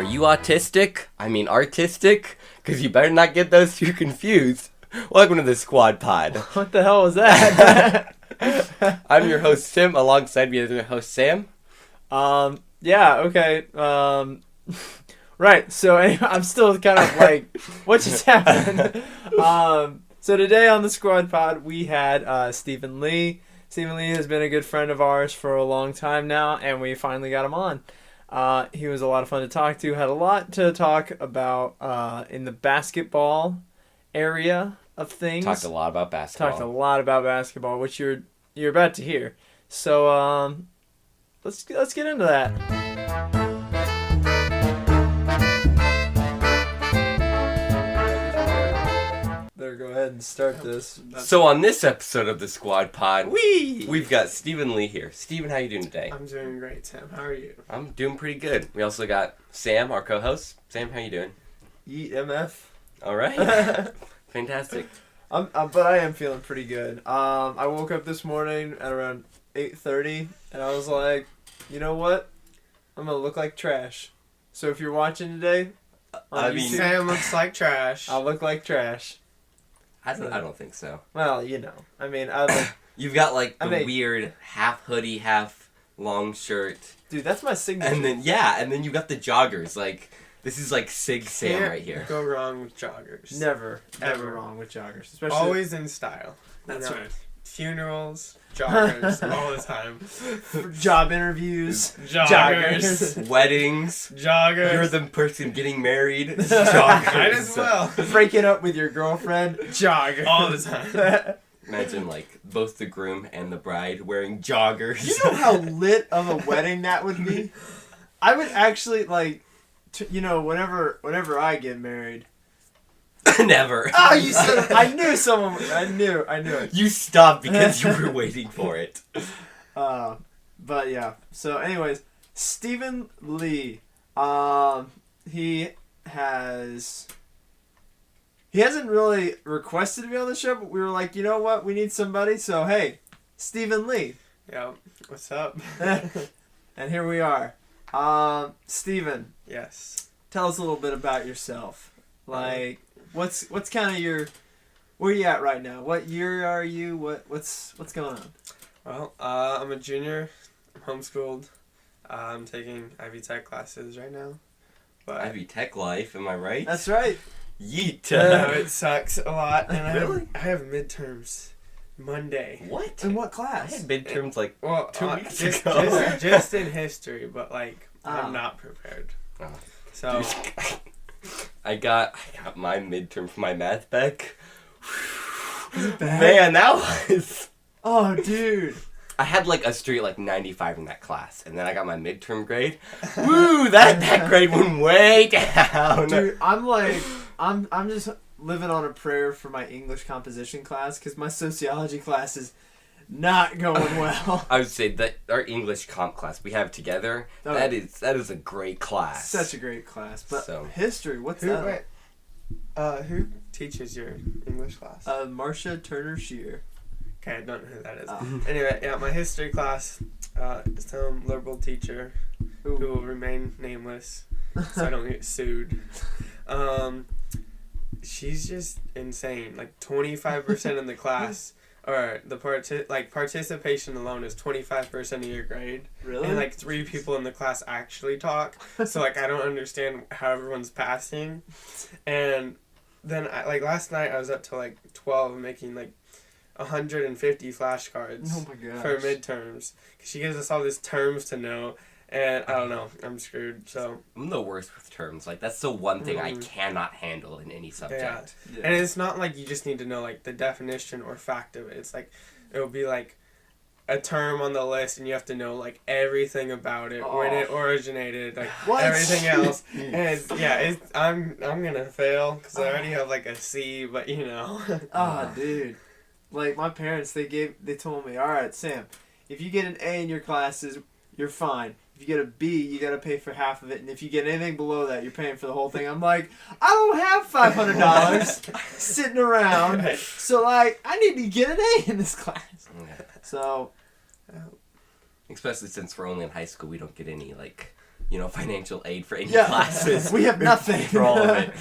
Are you autistic? I mean artistic? Because you better not get those two confused. Welcome to the Squad Pod. What the hell was that? I'm your host, Tim. Alongside me is your host, Sam. Yeah, okay. Right, so anyway, I'm still kind of like, what just happened? So today on the Squad Pod, we had Stephen Lee. Stephen Lee has been a good friend of ours for a long time now, and we finally got him on. He was a lot of fun to talk to, had a lot to talk about in the basketball area of things. Talked a lot about basketball. Which you're about to hear. So let's get into that. Better go ahead and start this. So on this episode of the Squad Pod, we've got Stephen Lee here. Stephen, how you doing today? I'm doing great, Tim. How are you? I'm doing pretty good. We also got Sam, our co-host. Sam, how you doing? EMF. All right. Fantastic. But I am feeling pretty good. I woke up this morning at around 8:30, and I was like, you know what? I'm gonna look like trash. So if you're watching today, YouTube, Sam looks like trash. I'll look like trash. I don't think so. Well, you know. I mean, I like. You've got like the weird half hoodie, half long shirt. Dude, that's my signature. And then you got the joggers. Like, this is like Sig Sam right here. Go wrong with joggers. Never, ever Never. wrong with joggers. Especially Always in style. That's right. Funerals, joggers, all the time. for job interviews. Joggers. Weddings. Joggers. You're the person getting married. Joggers. Might as well. Breaking up with your girlfriend. Joggers. All the time. Imagine like both the groom and the bride wearing joggers. You know how lit of a wedding that would be? I would actually like, whenever I get married. Never. Oh, you said I knew someone. I knew it. You stopped because you were waiting for it. But yeah. So, anyways, Stephen Lee. He hasn't really requested to be on the show, but we were like, you know what? We need somebody. So hey, Stephen Lee. Yep. What's up? And here we are. Stephen. Yes. Tell us a little bit about yourself. Like, what's kind of your, where are you at right now? What year are you? What's going on? Well, I'm a junior. I'm homeschooled. I'm taking Ivy Tech classes right now. But Ivy Tech life, am I right? That's right. Yeet. it sucks a lot, and Really? I have midterms Monday. What? In what I class? had midterms like Well, 2 weeks just, ago. just in history, but like Ah. I'm not prepared. Oh. So I got my midterm for my math back. Is it bad? Man, that was... Oh, dude. I had like a straight like 95 in that class, and then I got my midterm grade. Woo, that grade went way down. Dude, I'm just living on a prayer for my English composition class because my sociology class is not going well. I would say that our English comp class we have together, Oh. that is a great class. Such a great class. But So- history, what's who that? who teaches your English class? Marcia Turner Shear. Okay, I don't know who that is. Oh. Anyway, yeah, my history class, some liberal teacher who will remain nameless so I don't get sued. She's just insane. Like 25% of the class, or the participation alone is 25% of your grade. Really? And like 3 people in the class actually talk. So like I don't understand how everyone's passing. And then last night I was up till like 12 making like 150 flashcards Oh my gosh. for midterms. 'Cause she gives us all these terms to know. And I don't know, I'm screwed. So I'm the worst with terms. Like, that's the one thing I cannot handle in any subject. Yeah. And it's not like you just need to know like the definition or fact of it. It's like it'll be like a term on the list, and you have to know like everything about it, when it originated, like What? everything else. And I'm gonna fail because I already have like a C, but you know. Oh, dude. Like, my parents, they told me, all right, Sam, if you get an A in your classes, you're fine. If you get a B, you got to pay for half of it. And if you get anything below that, you're paying for the whole thing. I'm like, I don't have $500 sitting around. Right. So, like, I need to get an A in this class. Yeah. So, Especially since we're only in high school, we don't get any, like, financial aid for any Yeah. classes. We have nothing. For all of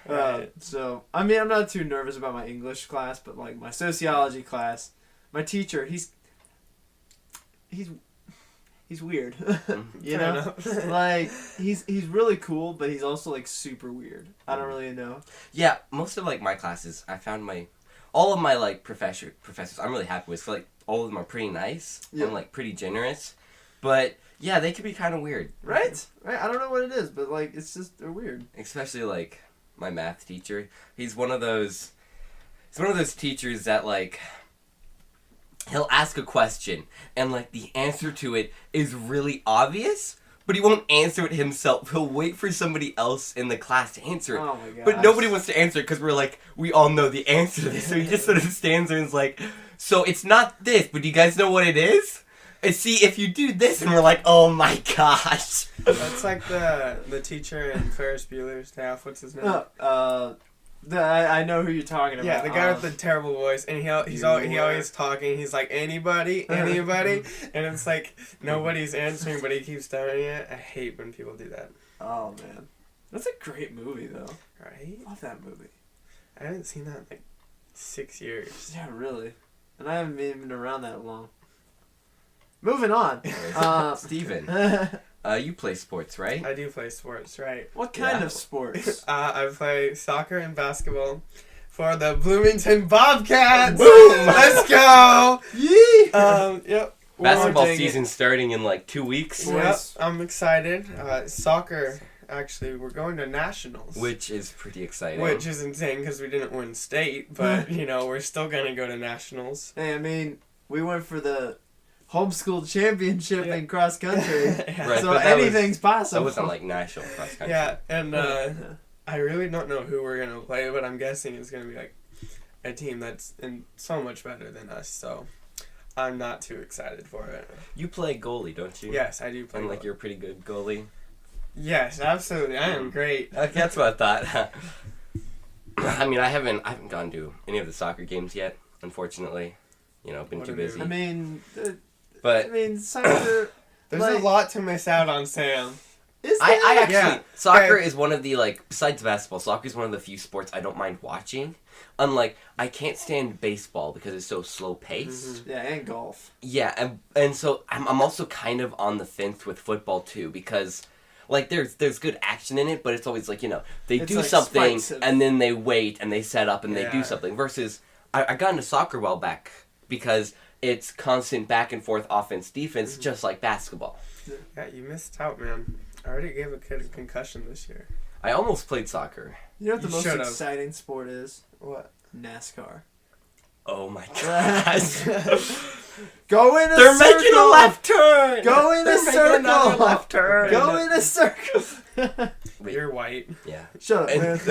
it. So, I mean, I'm not too nervous about my English class, but like my sociology class, my teacher, he's weird. You Fair know? enough. Like, he's really cool, but he's also like super weird. I don't really know. Yeah, most of like my classes, I found all of my like professors I'm really happy with. So, like all of them are pretty nice Yeah. and like pretty generous, but yeah, they could be kind of weird. Right? I don't know what it is, but like it's just they're weird. Especially like my math teacher. He's one of those teachers that like he'll ask a question and like the answer to it is really obvious, but he won't answer it himself. He'll wait for somebody else in the class to answer it. Oh my god. But nobody wants to answer it because we're like, we all know the answer to this. So he just sort of stands there and is like, so it's not this, but do you guys know what it is? And see, if you do this, and we're like, oh my gosh. That's like the teacher in Ferris Bueller's Day Off. What's his name? I know who you're talking about. Yeah, the guy with the terrible voice, and he always talking. He's like, anybody, and it's like nobody's answering, but he keeps doing it. I hate when people do that. Oh man, that's a great movie though. Right? Love that movie. I haven't seen that in like 6 years. Yeah, really. And I haven't even been around that long. Moving on. Steven, you play sports, right? I do play sports, right? What kind Yeah. of sports? I play soccer and basketball for the Bloomington Bobcats. Boom! Let's go! Yee! Yep. Basketball dang it. season starting in like 2 weeks, Boy. Yep, I'm excited. Soccer, actually, we're going to nationals. which is pretty exciting. Which is insane because we didn't win state, but, we're still going to go to nationals. Hey, I mean, we went for the homeschool championship Yeah. in cross country. Right, So but that was- anything's possible. That wasn't like national cross country. Yeah, and I really don't know who we're going to play, but I'm guessing it's going to be like a team that's so much better than us, so I'm not too excited for it. You play goalie, don't you? Yes, I do play. And like you're a pretty good goalie. Yes, absolutely. I am great. Okay, that's what I thought. I mean, I haven't gone to any of the soccer games yet, unfortunately. Been What too a busy. I mean, But soccer. There's like, a lot to miss out on, Sam. Is I there? actually Yeah. soccer Okay. is one of the besides basketball, soccer is one of the few sports I don't mind watching. Unlike I can't stand baseball because it's so slow paced. Yeah, and golf. Yeah, and so I'm also kind of on the fence with football too because like there's good action in it, but it's always like they It's do like something spikes of- and then they wait and they set up and they do Yeah. something. Versus I got into soccer a while back because it's constant back and forth offense defense just like basketball. Yeah, you missed out, man. I already gave a kid a concussion this year. I almost played soccer. You know what the You most should've. exciting sport is? What? NASCAR. Oh my gosh. Go in a They're circle. making a left turn. Go in a They're making circle. another left turn. Go in a circle. Wait. You're white. Yeah. Shut up,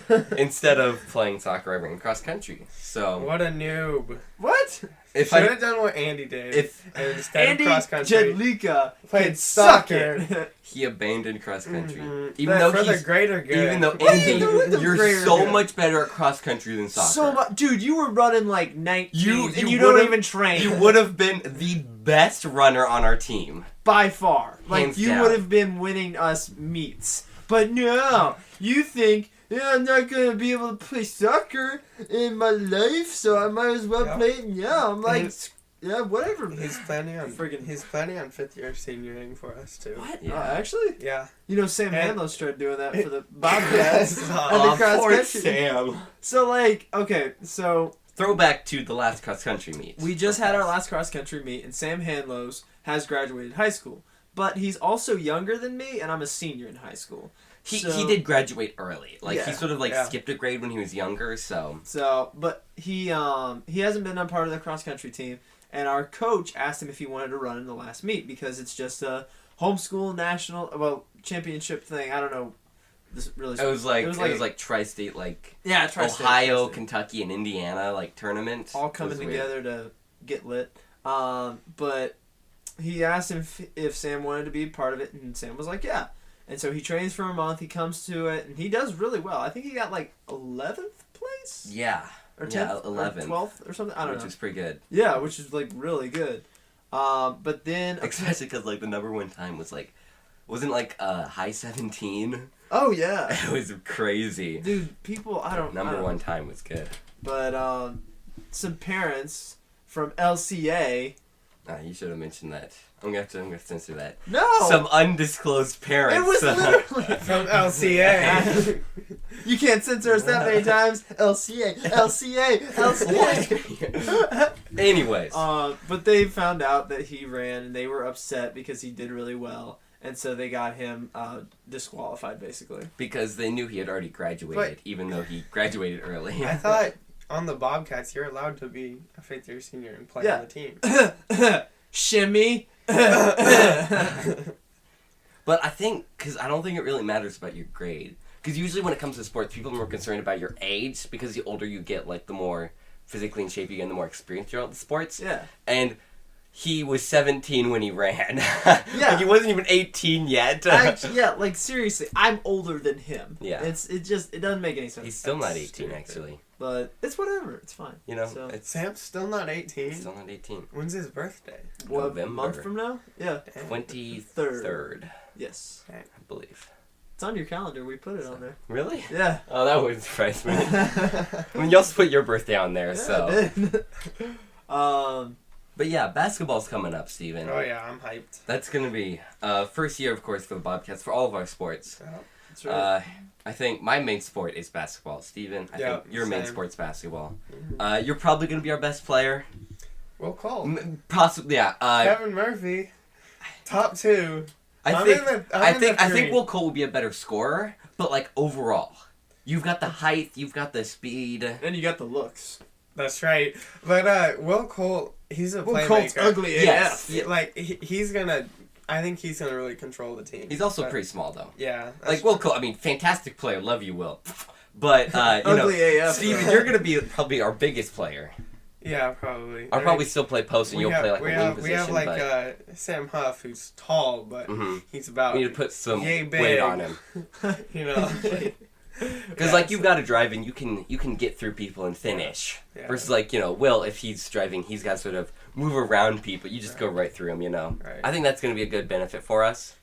man. Instead of playing soccer, I ran cross country. So What a noob. What? if Should I have done what Andy did. if and instead Andy of cross country, Jedlicka played can suck soccer. it. he abandoned cross country, Mhm. even though for the he's greater good. even though What are you Andy, doing with the you're greater so good? much better at cross country than soccer. So much, dude. You were running like 19, You and you don't would've- even train. You would have been the best runner on our team. by far. Like Hands you down. would have been winning us meets. But no, you think I'm not gonna be able to play soccer in my life, so I might as well Yeah. play it now. I'm like, He's- yeah, whatever. He's planning on Friggin- He's planning on 5th year senioring for us too. What? Yeah. Actually, Yeah. you know, Sam And- Hanlos started doing that for the Bobcats and the Aw, cross poor country. Sam. So like, okay, so Throwback to the last cross country meet. we just had our last cross country meet, and Sam Hanlos has graduated high school, but he's also younger than me, and I'm a senior in high school. He So- did graduate early. Like he Yeah. sort of Yeah. skipped a grade when he was younger. So So, but he hasn't been a part of the cross country team, and our coach asked him if he wanted to run in the last meet because it's just a homeschool national championship thing. I don't know. This really. it was like tri-state yeah, tri-state, Ohio, tri-state. Kentucky, and Indiana tournament. all coming together to get lit. But he asked him if Sam wanted to be part of it, and Sam was like, yeah. And so he trains for a month. He comes to it, and he does really well. I think he got like 11th place Yeah, or yeah, 10th, 11th, or 12th or something. I don't which know. is pretty good. Yeah, which is like really good. But then Especially because the number one time was wasn't like high 17. Oh yeah, It was crazy. dude. People, I don't. Number one time was good. But some parents from LCA. You should have mentioned that. I'm gonna censor that. No, Some undisclosed parents. it was literally From LCA. You can't censor us that many times. LCA, LCA, LCA. Anyways. But they found out that he ran, and they were upset because he did really well, and so they got him disqualified, basically. Because they knew he had already graduated, even though he graduated early. I thought on the Bobcats you're allowed to be a fifth-year senior and play on the team. Shimmy. But I think, because I don't think it really matters about your grade. Because usually when it comes to sports, people are more concerned about your age, because the older you get, like, the more physically in shape you get and the more experience throughout the sports. Yeah. And he was 17 when he ran. Yeah. Like, he wasn't even 18 yet. Actually, yeah, like seriously, I'm older than him. Yeah. It doesn't make any sense. He's still not That's 18, stupid. actually. But it's whatever. It's fine. You know, So, it's Sam's still not 18. still not 18. When's his birthday? what, a November. month from now? Yeah. 23rd, Yes. I believe. It's on your calendar. We put it on there. Really? Yeah. Oh, that wouldn't surprise me. I mean, you also put your birthday on there, Yeah, so. I did. But yeah, basketball's coming up, Steven. Oh yeah, I'm hyped. That's going to be first year, of course, for the Bobcats, for all of our sports. That's right. I think my main sport is basketball. Steven, I think your main same. sport's basketball. You're probably going to be our best player. Will Cole. Possibly, yeah. Kevin Murphy. Top 2. I think Will Cole will be a better scorer, but like overall, you've got the height, you've got the speed. And you got the looks. That's right. But Will Cole, he's a Well, playmaker. Colt's ugly AF. Yes. Yeah, like he's gonna. I think he's gonna really control the team. He's also But, pretty small, though. Yeah. Like Will Cole, I mean, fantastic player, love you, Will. But you know, Ugly AF. Steven, you're gonna be probably our biggest player. Yeah, probably. I'll probably still play post, and you'll play like a wing position. We have like but Sam Huff, who's tall, but he's about. we need to put some yay big. weight on him. You know. Because like you've got to drive and you can get through people and finish. Yeah. Versus like Will, if he's driving, he's got to sort of move around people. You just go right through him. Right. I think that's going to be a good benefit for us.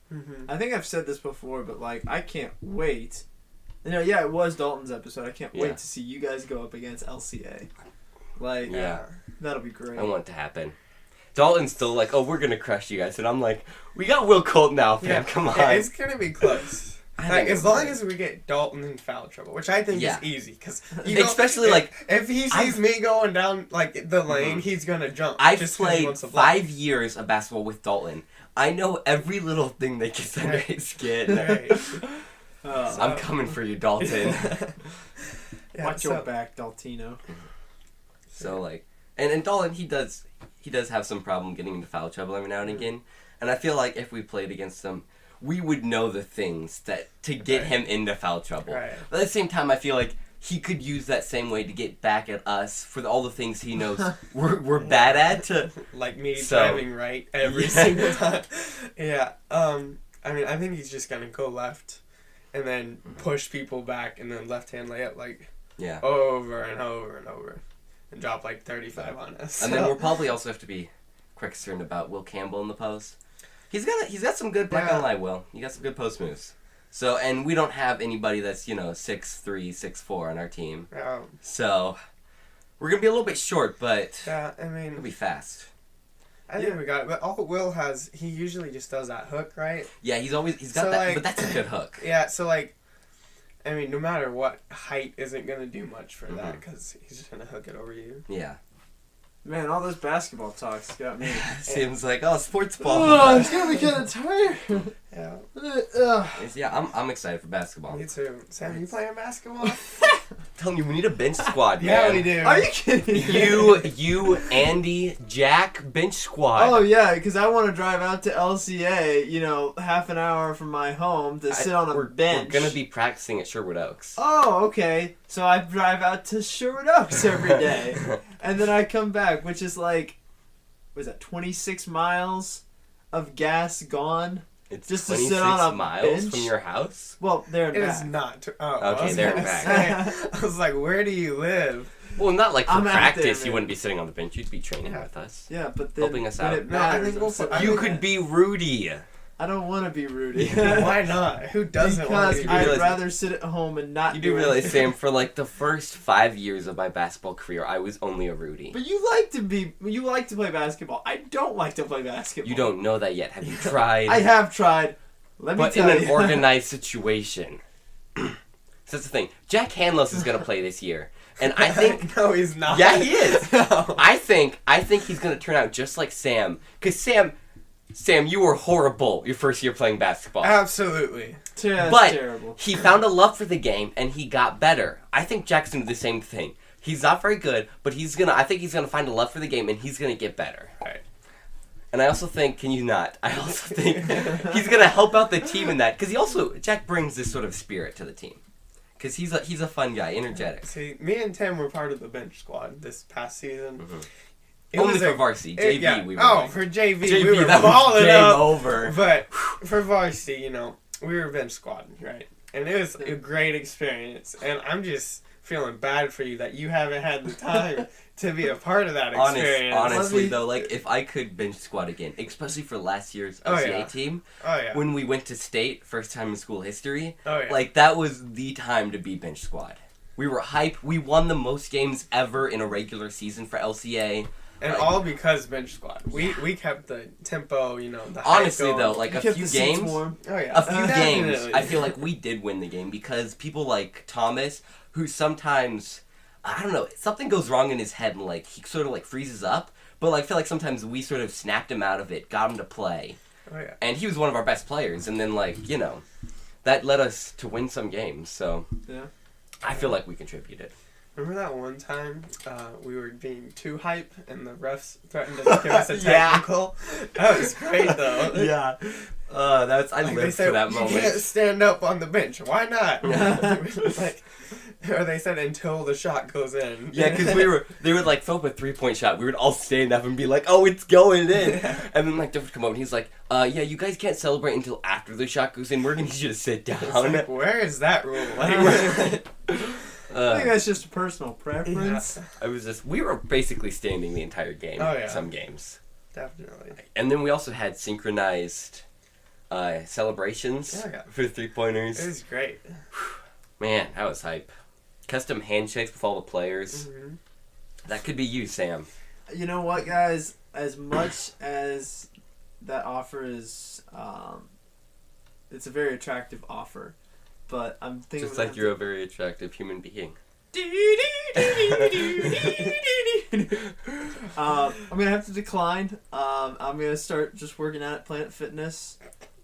I think I've said this before, but like I can't wait. Yeah, it was Dalton's episode. I can't Yeah. wait to see you guys go up against LCA. Like, Yeah. that'll be great. I want it to happen. Dalton's still like, oh, we're going to crush you guys. And I'm like, we got Will Colt now, fam. Yeah, Come on. yeah, it's gonna be close. I Like think as it's long great. as we get Dalton in foul trouble, which I think Yeah. is easy, because Especially, like, if he sees me going down like the lane, he's gonna jump. I've just 'cause he played wants to block. 5 years of basketball with Dalton. I know every little thing that gets under his skin. Right. I'm coming for you, Dalton. Yeah, Watch so- your back, Daltino. So like, and Dalton, he does have some problem getting into foul trouble every now and again. And I feel like if we played against him, we would know the things that to get him into foul trouble. Right. But at the same time, I feel like he could use that same way to get back at us for all the things he knows we're bad at. To Like me So- driving right every Yeah. single time. Yeah. I mean, I think he's just gonna go left, and then push people back, and then left hand layup like yeah. over and over and over, and drop like 35 on us. And then we'll probably also have to be quite concerned about Will Campbell in the post. He's got some good. Not gonna lie, Will. You got some good post moves. So, and we don't have anybody that's 6'3", 6'4" on our team. So, we're gonna be a little bit short, but Yeah, I it'll mean, be fast. I think we got it. But all Will has, he usually just does that hook, right? Yeah, he's got So, that, like- but that's a good hook. Yeah, so like, I mean, no matter what, height isn't gonna do much for that, Mhm. because he's just gonna hook it over you. Yeah. Man, all this basketball talk's got me. Seems like sports ball. Oh, it's gonna be kind of tired. Yeah, Yeah, I'm excited for basketball. me too. Sam, you playing basketball? Telling you, we need a bench squad, Yeah, man. we do. Are you kidding? You, Andy, Jack, bench squad. Oh yeah, because I want to drive out to LCA, half an hour from my home to sit on a bench. We're gonna be practicing at Sherwood Oaks. Oh, okay. So I drive out to Sherwood Oaks every day, and then I come back, which is like, what is that, 26 miles of gas gone? It's Just to 26 sit on a miles bench? from your house. Well, there and It back. is not. Oh, Okay, I was there gonna and say, I was like, where do you live? Well, not like for I'm out there, practice. man. You wouldn't be sitting on the bench. You'd be training Yeah. with us. Yeah, but then Helping us when out. it No, I matters, think we'll I'm sitting put- on You the could bench. be Rudy. I don't want to be Rudy. Why not? Who doesn't want Because to be I'd realize- rather sit at home and not You do do realize, anything. Sam, for like the first 5 years of my basketball career, I was only a Rudy. But you like to play basketball. I don't like to play basketball. You don't know that yet. Have you tried? I have tried. Let me But in tell an you. organized situation. So that's the thing. Jack Hanlos is gonna play this year, and I think, No, he's not. yeah, he is. No. I think he's gonna turn out just like Sam. Cause Sam, you were horrible your first year playing basketball. Absolutely. That's But terrible. he found a love for the game and he got better. I think Jack's gonna do the same thing. He's not very good, but I think he's gonna find a love for the game and he's gonna get better. Right. And I also think, can you not? I also think he's gonna help out the team in that, because Jack brings this sort of spirit to the team, because he's a fun guy, energetic. See, me and Tim were part of the bench squad this past season. Mhm. It Only was for a- varsity, JV. yeah. We were Oh, like- for JV, JV, we were that was balling game up. over. But for varsity, you know, we were bench squad, right? And it was a great experience. And I'm just feeling bad for you that you haven't had the time to be a part of that experience. Honestly, Let me- though, like if I could bench squad again, especially for last year's Oh, LCA yeah. team, Oh yeah. when we went to state, first time in school history, Oh yeah. like that was the time to be bench squad. We were hype. We won the most games ever in a regular season for LCA. and like- all because bench squad. We kept the tempo, you know, the hype Honestly, going. though, like You a kept few the seats games, warm. Oh yeah. a few games, Definitely. I feel like we did win the game because people like Thomas, who sometimes, I don't know, something goes wrong in his head and like he sort of like freezes up. But like, I feel like sometimes we sort of snapped him out of it, got him to play, Oh yeah. and he was one of our best players. And then like that led us to win some games. So Yeah. I feel like we contributed. Remember that one time we were being too hype and the refs threatened to give us a Yeah. technical? That was great though. Yeah, I Like they lived said, for that you moment. can't stand up on the bench. Why not? Yeah. Like, or they said until the shot goes in. Yeah, because they would like throw up a 3-point shot. We would all stand up and be like, "Oh, it's going in!" And then like Jeff would come over and he's like, yeah, you guys can't celebrate until after the shot goes in. We're gonna need you to sit down." It's like, where is that rule? Like, I think that's just a personal preference. We were basically standing the entire game. Oh, yeah. Some games, definitely. and then we also had synchronized celebrations Yeah. for 3-pointers. It was great. Man, that was hype. Custom handshakes with all the players. Mm-hmm. That could be you, Sam. You know what, guys? As much as that offer is, it's a very attractive offer, but I'm thinking Just like you're a very attractive human being. I'm gonna have to decline. I'm gonna start just working out at Planet Fitness.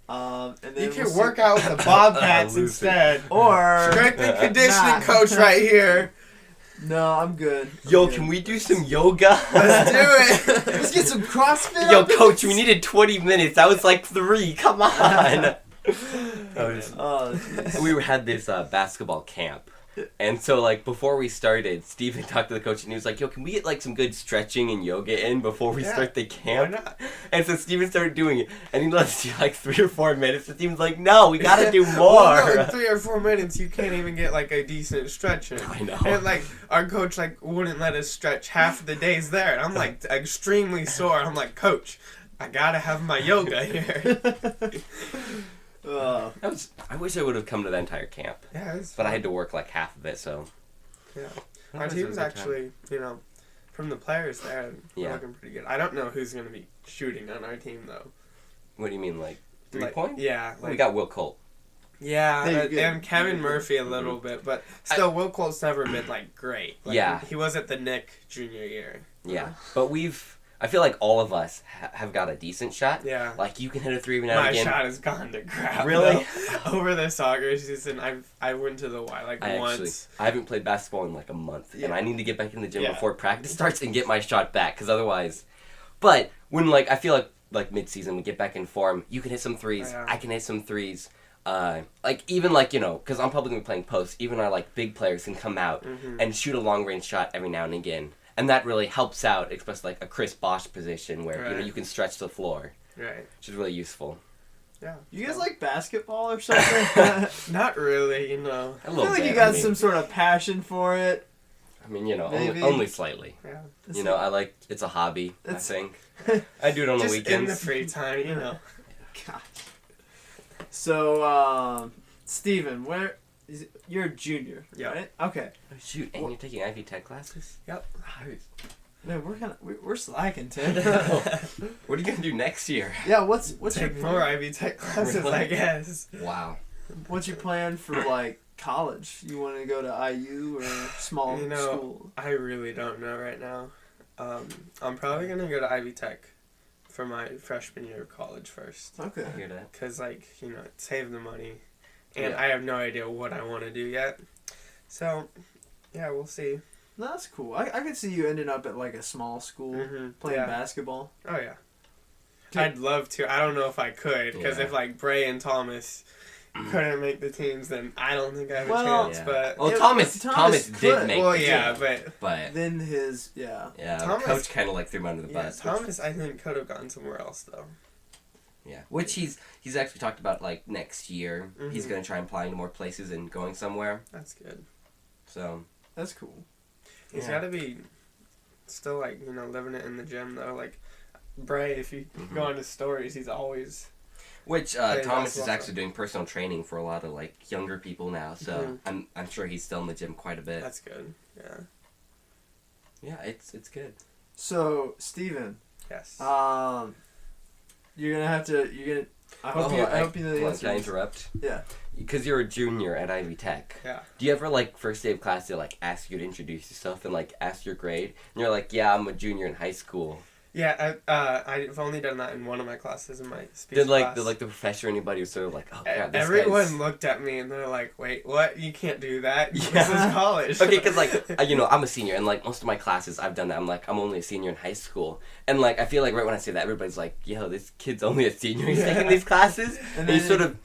And then You can we'll work see- out with the Bobcats Loser. instead. or Strength and conditioning Not. coach right here. no, I'm good. I'm Yo, good. can we do some yoga? Let's do it. Let's get some CrossFit. Yo, up. coach, we needed 20 minutes. That was like 3. Come on. Oh, jeez. We had this basketball camp. And so, like, before we started, Steven talked to the coach and he was like, yo, can we get, like, some good stretching and yoga in before we Yeah, start the Why camp? not? And so Steven started doing it. And he let us do, like, 3 or 4 minutes. And Steven's like, no, we gotta do more. Well, no, in 3 or 4 minutes, you can't even get like a decent stretch in. I know. And like our coach like wouldn't let us stretch half the days there, and I'm like extremely sore. I'm like, coach, I gotta have my yoga here. I wish I would have come to that entire camp. Yeah, it's But I had to work, like, half of it, so. Yeah. That Our was a team's good time. actually, you know, from the players there, we're Yeah. looking pretty good. I don't know who's gonna be shooting on our team though. What do you mean, like, 3 Like, point? Yeah, We got Will Colt. yeah, There you go. and Kevin Murphy a little bit, but still, Will Colt's never been like great. Like, Yeah. he was at the Nick junior year. Yeah. But I feel like all of us have got a decent shot. Yeah. Like, you can hit a 3 every now and My again. shot has gone to crap. Really? though. Over the soccer season, I went to the Y like once. I haven't played basketball in like a month, Yeah. and I need to get back in the gym Yeah. before practice starts and get my shot back, because otherwise. But when like I feel like mid-season we get back in form, you can hit some threes. Yeah. I can hit some threes. Like even like because I'm probably gonna be playing post. Even our like big players can come out Mhm. and shoot a long range shot every now and again, and that really helps out, especially like a Chris Bosh position where Right. you can stretch the floor, Right. which is really useful. Yeah. You guys like basketball or something? I Not really, you know. A feel little like bit. you got I mean, some sort of passion for it. I mean, Maybe. only slightly. Yeah. It's You know, I like it's a hobby. I It's- think I do it on the Just weekends. in the free time, you know. God. So, Steven, you're a junior, Yeah. right? Okay. Oh, shoot, and you're taking Ivy Tech classes? Yep. Man, we're slacking, Tim. What are you gonna do next year? Yeah, what's your Take more Ivy Tech classes, Really? I guess. Wow. what's your plan for like college? You want to go to IU or small You know, school? I really don't know right now. I'm probably gonna go to Ivy Tech for my freshman year of college first. Okay. I hear that. Cause save the money, and Yeah. I have no idea what I want to do yet. So, yeah, we'll see. No, that's cool. I could see you ending up at like a small school playing Yeah. basketball. Oh yeah. Dude. I'd love to. I don't know if I could, because Yeah. if like Bray and Thomas couldn't make the teams, then I don't think I have a Well, chance. Yeah. But Well, It- Thomas Thomas did could. make well, the yeah, team, but Then his yeah. Thomas- coach kind of like threw him under the yeah, bus. Thomas I think could have gone somewhere else though. Which he's actually talked about like next year. He's Mhm. gonna try applying to more places and going somewhere. That's good. So That's cool. He's Yeah. got to be still living it in the gym though. Like Bray, if you Mhm. go on his stories, he's always which Play Thomas is basketball. actually doing personal training for a lot of like younger people now. So Mhm. I'm sure he's still in the gym quite a bit. that's good. Yeah. Yeah, it's good. So, Steven, Yes. you're gonna have to. I hope you know the Can I answer. interrupt? Yeah. Because you're a junior at Ivy Tech. Yeah. Do you ever like first day of class they like ask you to introduce yourself and like ask your grade? And you're like, yeah, I'm a junior in high school. Yeah, I've only done that in one of my classes in my speech Did class. the professor or anybody was sort of like, oh yeah, this Everyone guy's... looked at me and they're like, "Wait, what? You can't do that. This Yeah. is college." Okay, because like I'm a senior and like most of my classes I've done that. I'm only a senior in high school, and like I feel like right when I say that everybody's like, yo, this kid's only a senior. He's taking these classes, and you sort of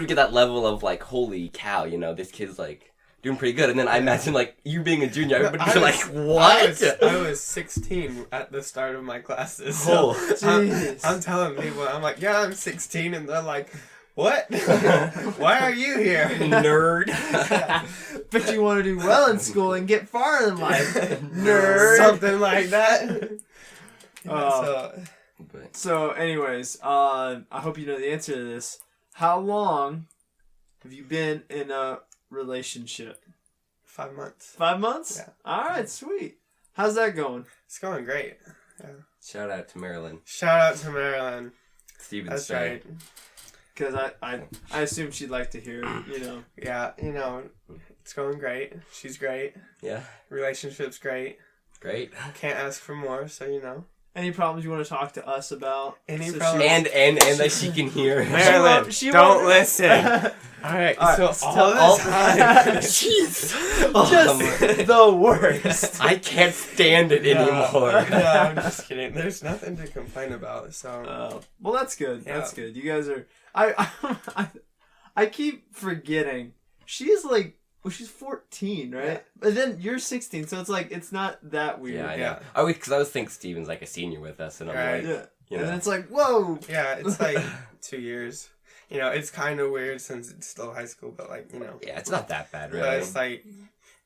get that level of like, holy cow, this kid's like doing pretty good. And then I imagine like you being a junior, everybody's like, what? I was 16 at the start of my classes. Oh, So jeez. I'm telling people, I'm like, yeah, I'm 16, and they're like, what? Why are you here? nerd. But you want to do well in school and get far in life, nerd. Something like that. So, But So, anyways, I hope you know the answer to this. How long have you been in a relationship? 5 months. 5 months? Yeah. All right, sweet. How's that going? It's going great. shout out to Marilyn. Shout out to Marilyn. Steven's That's friend. right. Because I assume she'd like to hear, Yeah, it's going great. She's great. Yeah, Relationship's great. great. Can't ask for more, so Any problems you want to talk to us about? Any So she- problems? And that she can hear. Marilyn, she don't won't- listen. Alright, so so all this time. Jeez. Oh, Just the worst. I can't stand it anymore. No, I'm just kidding. There's nothing to complain about, so. Well, that's good. Yeah. That's good. You guys are. I keep forgetting. She's like. Well, she's 14, right? Yeah. But then you're 16, so it's like it's not that weird. Yeah, I know. Yeah. Because I was thinking Steven's like a senior with us, and I'm Right. like, Yeah. you And know. then it's like, whoa. Yeah, it's like 2 years. It's kind of weird since it's still high school, but Yeah, it's not that bad, But really. it's like,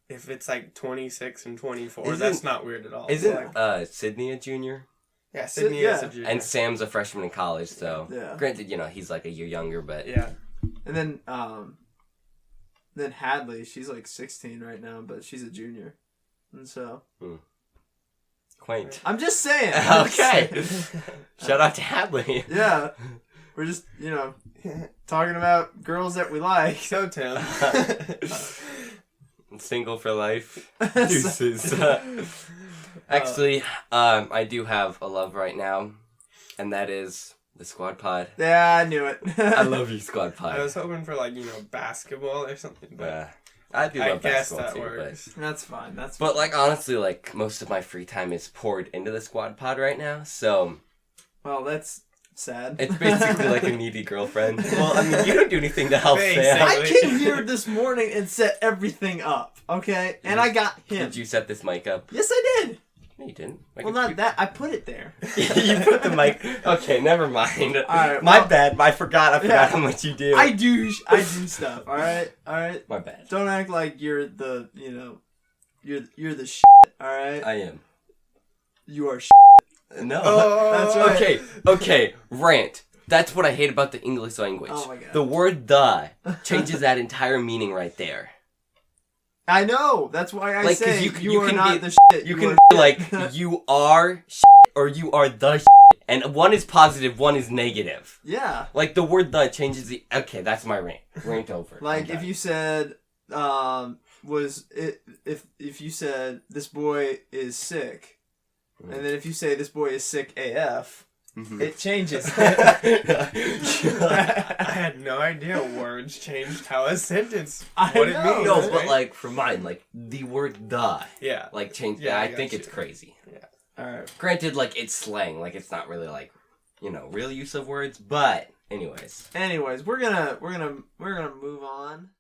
if it's like 26 and 24, Isn't- that's not weird at all. Isn't Like, Sydney a junior? yeah, Sydney yeah. is a junior. And Sam's a freshman in college, so Yeah. granted, he's like a year younger, but Yeah. And then Hadley, she's like 16 right now, but she's a junior. And so quaint. I'm just saying. Okay. Shout out to Hadley. Yeah. We're just, talking about girls that we like. So, Tim. Single for life. Deuces. Actually, I do have a love right now, and that is the Squad Pod. Yeah, I knew it. I love you, Squad Pod. I was hoping for basketball or something, but I do I love guess basketball that too, works. That's fine. That's but honestly, most of my free time is poured into the Squad Pod right now, so Well, that's sad. it's basically like a needy girlfriend. Well, I mean, you don't do anything to help Basically. Sam. I came here this morning and set everything up, okay? And I got him. Did you set this mic up? Yes, I did. No, you didn't. Well, not that. I put it there. You put the mic. Okay, never mind. Alright, My well- bad. I forgot Yeah. how much you do. I do stuff, all right? All right? My bad. Don't act like you're the, you're the all right? I am. You are No. Oh, That's right. Okay. Rant. That's what I hate about the English language. Oh my God. The word "the" changes that entire meaning right there. I know. That's why I Like, 'cause say you are can not be- the shit. You are can be like, you are or you are the and one is positive, one is negative. Yeah. Like, the word "the" changes the... Okay, that's my rant. Rant over. Like, if you said, if you said, this boy is sick, and then if you say, this boy is sick AF, it changes. I had no idea words changed how a sentence what it means. No, right? but, like, for mine, like, the word "the" yeah. like, changed... Yeah, I I think got it's you. crazy. Yeah. Alright. Granted, like, it's slang. Like, it's not really, like, real use of words. But, anyways. Anyways, we're gonna move on.